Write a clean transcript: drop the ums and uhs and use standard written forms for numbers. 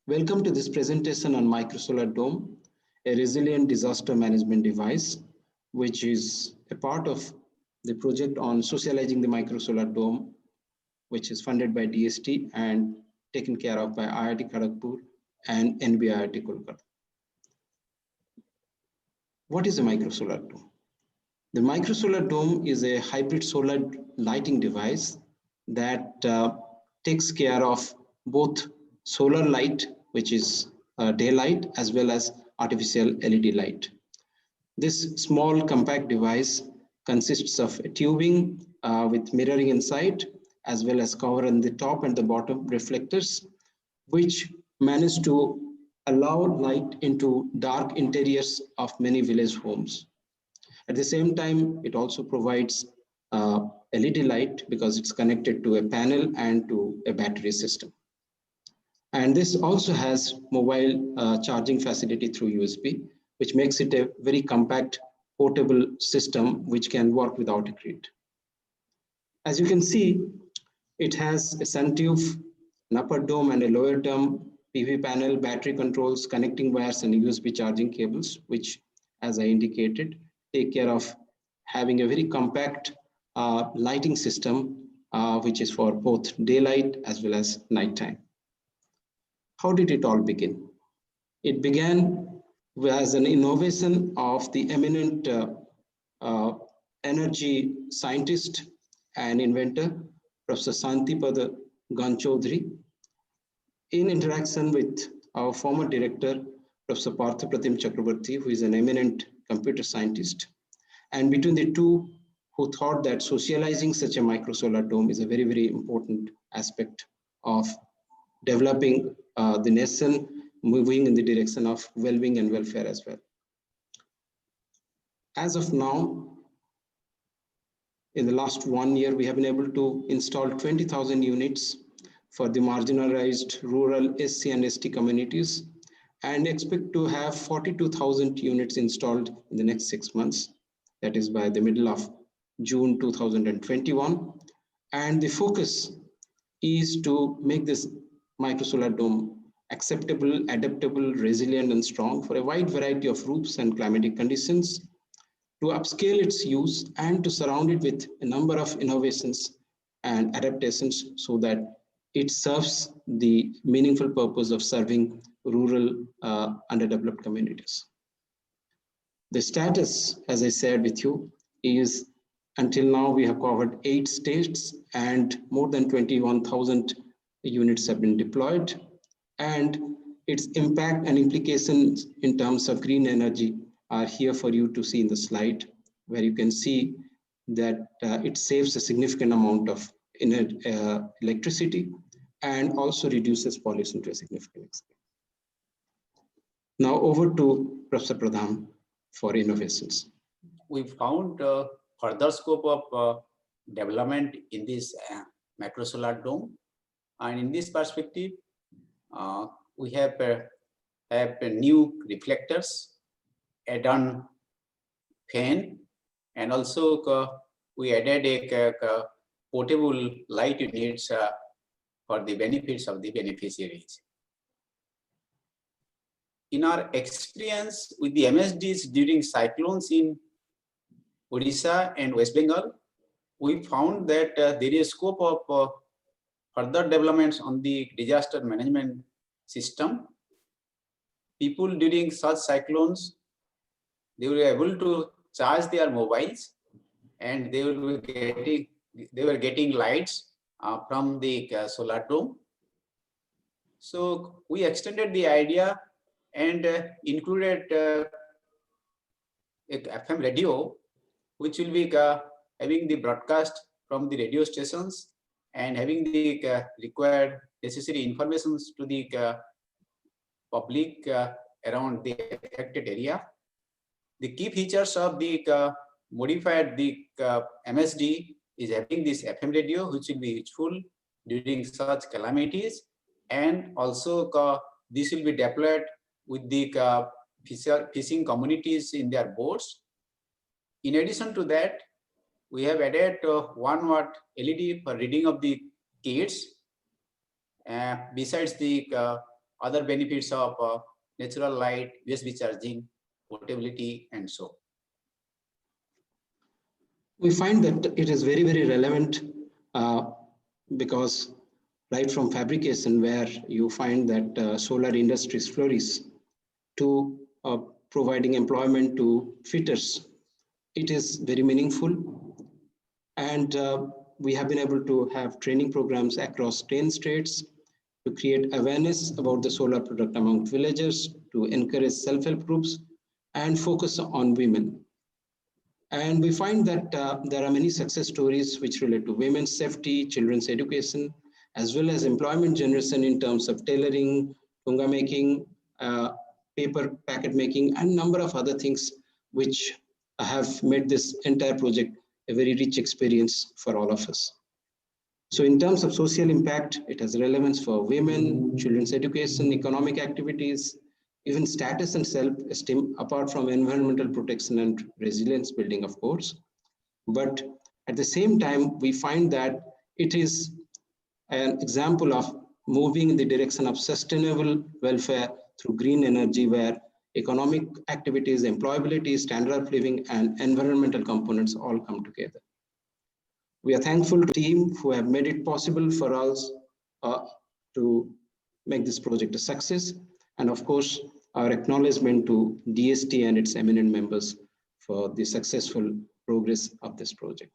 Welcome to this presentation on Microsolar Dome, a resilient disaster management device, which is a part of the project on socializing the Microsolar Dome, which is funded by DST and taken care of by IIT Kharagpur and NB-IIT Kolkata. What is a Microsolar Dome? The Microsolar Dome is a hybrid solar lighting device that takes care of both solar light, which is daylight, as well as artificial LED light. This small compact device consists of a tubing with mirroring inside, as well as cover on the top and the bottom reflectors, which manage to allow light into dark interiors of many village homes. At the same time, it also provides LED light because it's connected to a panel and to a battery system. And this also has mobile charging facility through USB, which makes it a very compact, portable system which can work without a grid. As you can see, it has a sun tube, an upper dome and a lower dome, PV panel, battery controls, connecting wires, and USB charging cables, which, as I indicated, take care of having a very compact lighting system, which is for both daylight as well as nighttime. How did it all begin? It began as an innovation of the eminent energy scientist and inventor, Professor Santipada Ganchodhri, in interaction with our former director, Professor Partha Pratim Chakrabarti, who is an eminent computer scientist. And between the two, who thought that socializing such a microsolar dome is a very, very important aspect of developing the nation, moving in the direction of well-being and welfare as well. As of now, in the last 1 year, we have been able to install 20,000 units for the marginalized rural SC and ST communities, and expect to have 42,000 units installed in the next 6 months. That is by the middle of June 2021. And the focus is to make this microsolar dome acceptable, adaptable, resilient, and strong for a wide variety of roofs and climatic conditions, to upscale its use and to surround it with a number of innovations and adaptations so that it serves the meaningful purpose of serving rural underdeveloped communities. The status, as I shared with you, is until now we have covered 8 states and more than 21,000 units have been deployed, and its impact and implications in terms of green energy are here for you to see in the slide, where you can see that it saves a significant amount of electricity and also reduces pollution to a significant extent. Now over to Professor Pradhan for innovations. We found further scope of development in this macrosolar dome, and in this perspective, we have new reflectors, add-on fan, and also we added a portable light units for the benefits of the beneficiaries. In our experience with the MSDs during cyclones in Odisha and West Bengal, we found that there is scope of further developments on the disaster management system. People during such cyclones, they were able to charge their mobiles, and they were getting lights from the solar dome. So we extended the idea and included a FM radio, which will be having the broadcast from the radio stations and having the required necessary informations to the public around the affected area. The key features of the modified MSD is having this FM radio, which will be useful during such calamities, and also this will be deployed with the fishing communities in their boats. In addition to that, we have added 1 watt LED for reading of the kids, besides the other benefits of natural light, USB charging, portability, and so. We find that it is very, very relevant because right from fabrication, where you find that solar industries flourish, to providing employment to fitters, it is very meaningful. And we have been able to have training programs across 10 states to create awareness about the solar product among villagers, to encourage self-help groups and focus on women. And we find that there are many success stories which relate to women's safety, children's education, as well as employment generation in terms of tailoring, tunga making, paper packet making, and number of other things which have made this entire project a very rich experience for all of us. So in terms of social impact, it has relevance for women, children's education, economic activities, even status and self-esteem, apart from environmental protection and resilience building, of course. But at the same time, we find that it is an example of moving in the direction of sustainable welfare through green energy, where economic activities, employability, standard of living, and environmental components all come together. We are thankful to the team who have made it possible for us to make this project a success. And of course, our acknowledgement to DST and its eminent members for the successful progress of this project.